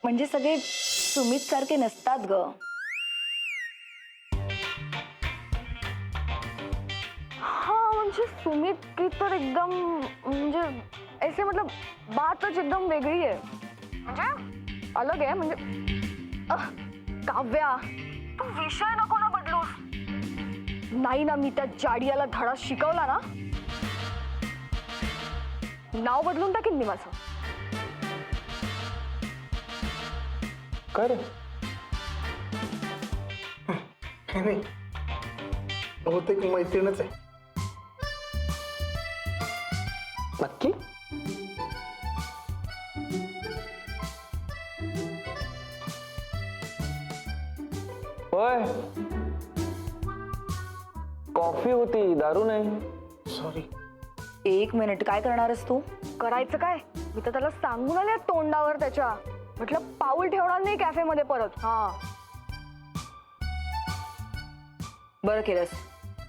म्हणजे सगळे सुमित सारखे नसतात ग. हा म्हणजे सुमित की तर एकदम म्हणजे ऐसे मतलब बातच एकदम वेगळी आहे, म्हणजे अलग आहे. म्हणजे काव्या, तू विषय नको ना बदलूस. नाही ना, मी त्या जाडियाला धडा शिकवला ना, नाव बदलून टाकीन मी माझं. कर नाही, बहुतेक मैत्रीणच आहे. नक्की? होय, कॉफी होती, दारू नाही. सॉरी. 1 मिनिट, काय करणारस तू? करायचं काय, मी तर त्याला सांगून आले तोंडावर त्याच्या, म्हटलं पाऊल ठेवणार नाही कॅफेमध्ये परत. हा बरं केलंस.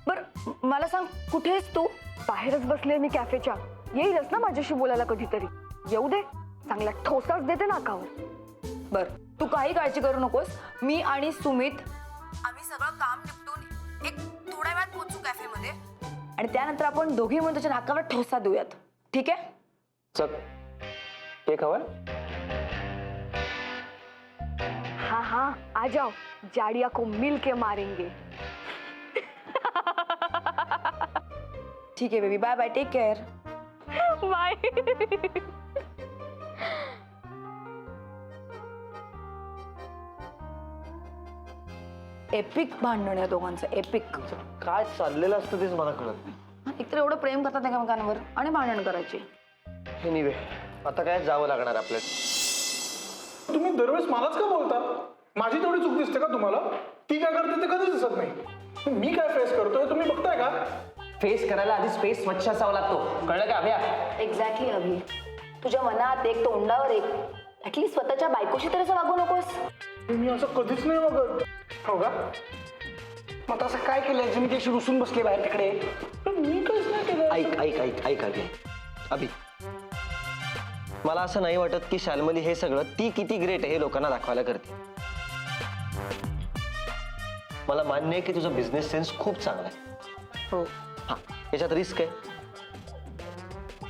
बरं मला सांग, कुठे आहेस तू? बाहेरच बसले मी कॅफेच्या. येईलच ना माझ्याशी बोलायला कधीतरी. येऊ दे, चांगला ठोसाच देते नाकावर. बरं, तू काही काळजी करू नकोस. मी आणि सुमित आम्ही सगळं काम निपटून एक थोड्या वेळात पोहोचू कॅफेमध्ये, आणि त्यानंतर आपण दोघे म्हणून त्याच्या नाकावर ठोसा देऊयात. ठीक आहे? चल, केक हवाय? हाँ हाँ आ जाओ, जाड़िया को मिल के मारेंगे. ठीक आहे baby, bye bye, take care. Bye. Epic भांडण आहे दोघांचं, एपिक. काय चाललेलं असतं तेच मला कळत नाही. एकतर एवढं प्रेम करतात एकमेकांवर आणि भांडण करायचे. एनिवे, आता काय जावं लागणार आपल्याला. तुम्ही दरवेळेस मलाच का बोलता? माझी तेवढी चूक दिसते का तुम्हाला? ती काय करते ते कधीच दिसत नाही. मी काय फेस करतोय तुम्ही बघताय का? फेस करायला आधी स्पेस स्वच्छ असावा लागतो, कळलं का अभ्या? एक्झॅक्टली अभि, तुझ्या मनात एक, तोंडावर एक. ऍटलीस्ट स्वतःच्या बायकोशी तर असं वागू नकोस. मी असं कधीच नाही बघत. हो का? मग असं काय केलंय मी त्याशी रुसून बसले बाहेर तिकडे? पण मी काहीच नाही केलं. ऐक ऐक ऐक ऐक अभि, अभि, मला असं नाही वाटत की शाल्मली हे सगळं ती किती ग्रेट आहे हे लोकांना दाखवायला करते. मला मान्य आहे की तुझा बिझनेस सेन्स खूप चांगला आहे. हो. हा, याच्यात रिस्क आहे.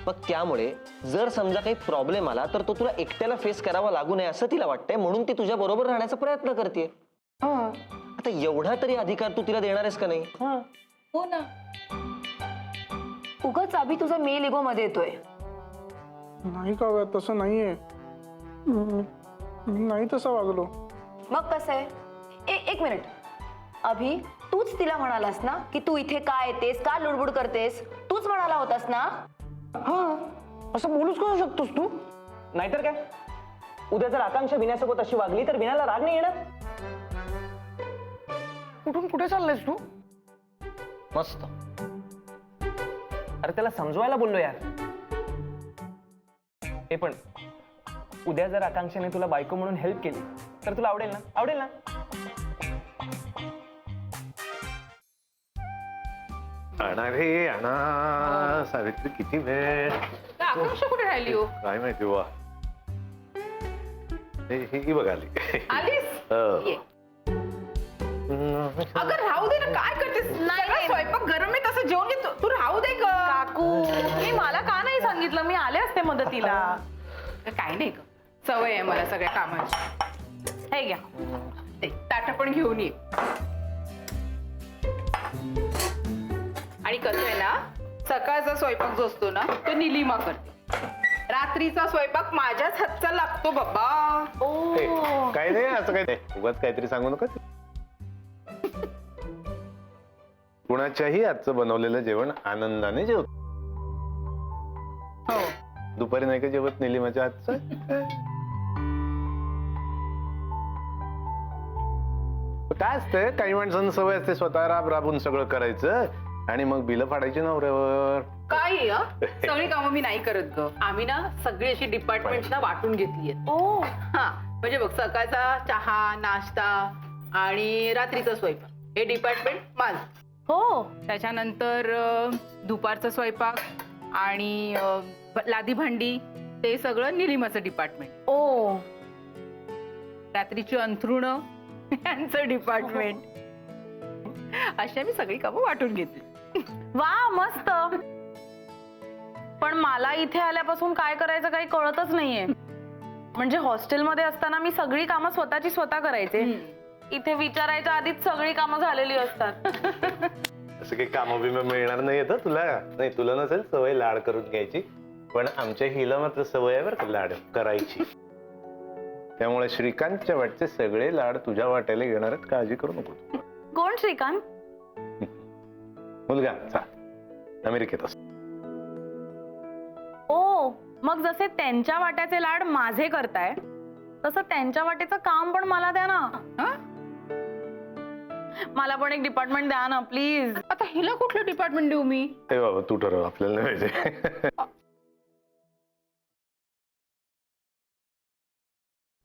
मग त्यामुळे जर समजा काही प्रॉब्लेम आला तर तो तुला एकट्याला फेस करावा लागू नये असं तिला वाटतंय, म्हणून ती तुझ्या बरोबर राहण्याचा प्रयत्न करते. आता एवढा तरी अधिकार तू तिला देणार आहेस का नाही? हो ना. उगाच अभि तुझा मेल इगो मध्ये येतोय. नाही का, तसं नाहीये. मी नाही तसं वागलो. मग कसं आहे? एक मिनिट अभि, तूच तिला म्हणालास ना की तू इथे का येतेस, का लुडबुड करतेस? तूच म्हणाला होतास ना. हा, असं बोलूच करू शकतोस तू? नाहीतर काय, उद्या जर आकांक्षा विन्यासोबत अशी वागली तर विन्याला राग नाही येणार? कुठून कुठे चाललायस तू? मस्त. अरे त्याला समजवायला बोललो यार. हे पण उद्या जर आकांक्षाने तुला बायको म्हणून हेल्प केली तर तुला आवडेल ना? आवडेल ना? आणा रे आणा. सावित्री किती वेळ? आकांक्षा कुठे राहिली हो? काय माहिती वा. ही बघ आली. आलीस? हो. ये. अगं राहू दे ना, काय करतेस? सगळं स्वयंपाक गरम आहे, तसं जेवण घे. तू राहू दे ग काकू. मी मला का नाही सांगितलं? मी आले असते मदतीला. काय नाही ग, सवय आहे मला सगळ्या कामाची. हे घ्या, ताट पण घेऊन ये. आणि कसं आहे ना, सकाळचा स्वयंपाक जो असतो ना तो निलिमा करते, रात्रीचा स्वयंपाक माझ्याच हातचा लागतो बाबा. हे, काय नाही असं काय नाही, उगाच काहीतरी सांगू नका. कुणाच्याही आजचं बनवलेलं जेवण आनंदाने जेवत. हो, दुपारी नाही का जेवत निलिमाच्या हातचं? काय असतंय, काही माणसांना सवय असते स्वतः राबून सगळं करायचं आणि मग बिलं फाडायची नवऱ्यावर. काय सगळी कामं मी नाही करत ग. आम्ही ना सगळी अशी डिपार्टमेंट ना वाटून घेतली आहेत. हा, म्हणजे बघ, सकाळचा चहा, नाश्ता आणि रात्रीचा स्वयंपाक हे डिपार्टमेंट माझं. हो, त्याच्यानंतर दुपारचा स्वयंपाक आणि लादी भांडी ते सगळं निलिमाचं डिपार्टमेंट. ओ, रात्रीची अंथरुणं यांचं डिपार्टमेंट. अशा मी सगळी कामं वाटून घेतली. वा मस्त. पण मला इथे आल्यापासून काय करायचं काही कळतच नाहीये. म्हणजे हॉस्टेलमध्ये असताना मी सगळी कामं स्वतःची स्वतः करायचे. इथे विचारायच्या आधीच सगळी कामं झालेली असतात. असं काही कामं बिमं मिळणार नाही येतं तुला. नाही, तुला नसेल सवय लाड करून घ्यायची, पण आमच्या हिला मात्र सवय आहे बरं का लाड करायची. त्यामुळे श्रीकांतच्या वाटचे सगळे लाड तुझ्या वाट्याला येणार आहेत, काळजी करू नको. कोण श्रीकांत? मुलगा चा अमेरिकेत असतो. ओ, मग जसे त्यांच्या वाट्याचे लाड माझे करताय तसं त्यांच्या वाटेचं काम पण मला द्या ना. मला पण एक डिपार्टमेंट द्या ना प्लीज. आता हिला कुठलं डिपार्टमेंट देऊ मी? ए बाबा तू ठरव, आपल्याला नाही पाहिजे.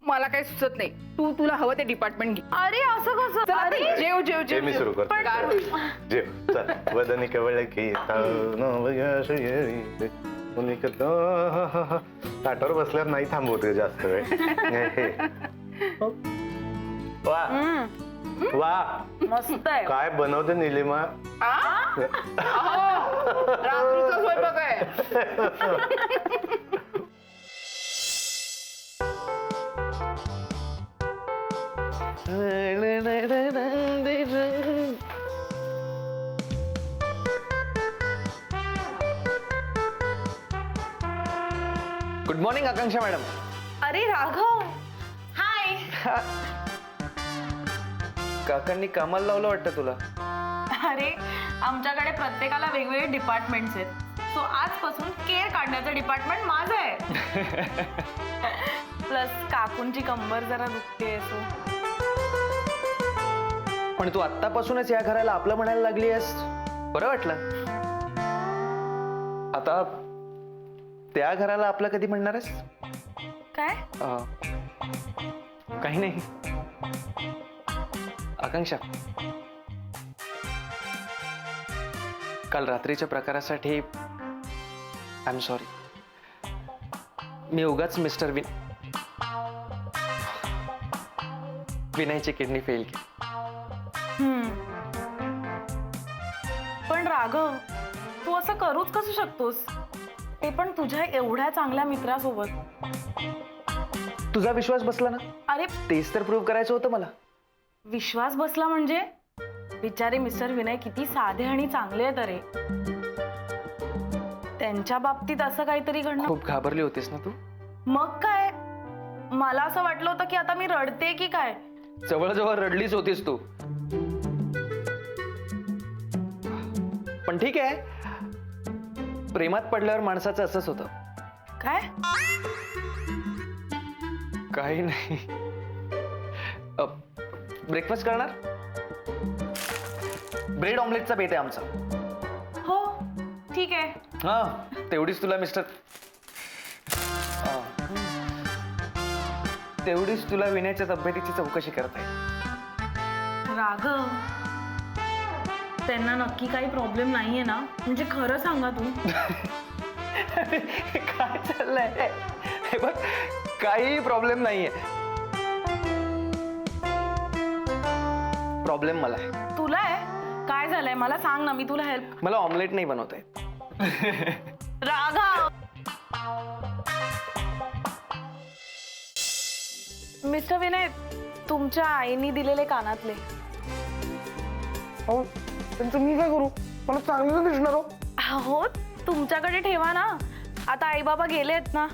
मला काही सुचत नाही. तुला हवं ते डिपार्टमेंट घे. अरे असं कसं? चला, अरे जेव जेव हे जेव मी सुरू जेव. गार होईल. करतो. जेव चल. वदनी कवळ की ताटावर बसल्यावर नाही थांबवते जास्त वेळ. वा वा, मस्त आहे. काय बनवते निलिमा. रात्रीचा स्वयंपाक आहे. गुड मॉर्निंग आकांक्षा मॅडम. अरे राघव, हाय. काकांनी कामाला लावलं वाटतं तुला. अरे आमच्याकडे प्रत्येकाला वेगवेगळे डिपार्टमेंट्स आहेत. सो आजपासून केअर काढण्याचं डिपार्टमेंट माझं आहे. प्लस काकूंची कंबर जरा दुखते. सो पण तू आत्तापासूनच या घराला आपलं म्हणायला लागली आहेस, बरं वाटलं. आता त्या घराला आपलं कधी म्हणणार आहेस? काय? काही नाही आकांक्षा. काल रात्रीच्या प्रकारासाठी आय एम सॉरी. मी उगाच मिस्टर विनयची किडनी फेल केली. पण राघव, तू असं करूच कसं शकतोस? ते पण तुझ्या एवढ्या चांगल्या मित्रासोबत. तुझा विश्वास बसला ना. अरे तेच तर प्रूव्ह करायचं होतं मला. विश्वास बसला म्हणजे? बिचारे मिस्टर विनय किती साधे आणि चांगले आहेत. अरे त्यांच्या बाबतीत असं काहीतरी घडणं. खूप घाबरली होतीस ना तू. मग काय, मला असं वाटलं होतं की आता मी रडते की काय. जवळजवळ रडलीच होतीस तू. पण ठीक आहे, प्रेमात पडल्यावर माणसाचं असंच होतं. काय? काही नाही. ब्रेकफास्ट करणार? ब्रेड ऑमलेटचा बेत आहे आमचा. हो ठीक आहे. हा, तेवढीच तुला मिस्टर तेवढीच तुला विनयच्या तब्येतीची चौकशी करता येईल. राघव, त्यांना नक्की काही प्रॉब्लेम नाहीये ना? म्हणजे खरं सांगा तू. काय चाललंय हे बघ, काही प्रॉब्लेम नाहीये. प्रॉब्लेम मला आहे. तुला आहे? काय झालंय मला सांग ना, मी तुला हेल्प. मला ऑमलेट नाही बनवता येत. राघव, मिस्टर विनय, तुमच्या आईने दिलेले कानातले. हो त्यांचं मी काय करू, मला चांगलं दिसणार. हो तुमच्याकडे ठेवा ना, आता आई बाबा गेलेत ना.